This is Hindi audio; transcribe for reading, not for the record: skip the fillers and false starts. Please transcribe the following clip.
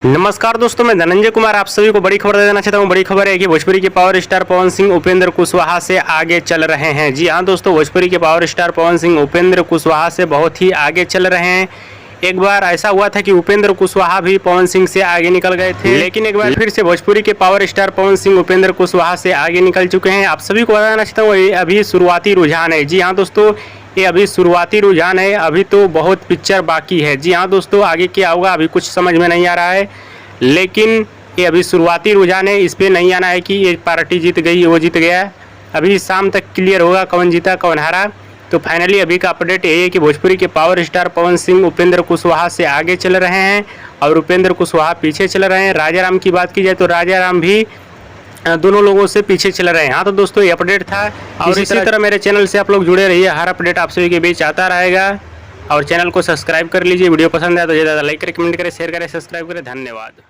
नमस्कार दोस्तों, मैं धनंजय कुमार आप सभी को बड़ी खबर दे देना चाहता हूँ। बड़ी खबर है कि भोजपुरी के पावर स्टार पवन सिंह उपेंद्र कुशवाहा से आगे चल रहे हैं। जी हाँ दोस्तों, भोजपुरी के पावर स्टार पवन सिंह उपेंद्र कुशवाहा से बहुत ही आगे चल रहे हैं। एक बार ऐसा हुआ था कि उपेंद्र कुशवाहा भी पवन सिंह से आगे निकल गए थे, लेकिन एक बार फिर से भोजपुरी के पावर स्टार पवन सिंह उपेंद्र कुशवाहा से आगे निकल चुके हैं। आप सभी को बताना चाहता हूँ ये अभी शुरुआती रुझान है। जी हाँ दोस्तों, ये अभी शुरुआती रुझान है, अभी तो बहुत पिक्चर बाकी है। जी हाँ दोस्तों, आगे क्या होगा अभी कुछ समझ में नहीं आ रहा है, लेकिन ये अभी शुरुआती रुझान है। इस पर नहीं आना है कि ये पार्टी जीत गई वो जीत गया। अभी शाम तक क्लियर होगा कौन जीता कौन हारा। तो फाइनली अभी का अपडेट यही है कि भोजपुरी के पावर स्टार पवन सिंह उपेंद्र कुशवाहा से आगे चल रहे हैं और उपेंद्र कुशवाहा पीछे चल रहे हैं। राजा राम की बात की जाए तो राजा राम भी दोनों लोगों से पीछे चल रहे हैं। हाँ तो दोस्तों, ये अपडेट था और इसी तरह मेरे चैनल से आप लोग जुड़े रहिए। हर अपडेट आप सभी के बीच आता रहेगा और चैनल को सब्सक्राइब कर लीजिए। वीडियो पसंद आए तो ज़्यादा लाइक करें, कमेंट करें, शेयर करें, सब्सक्राइब करें। धन्यवाद।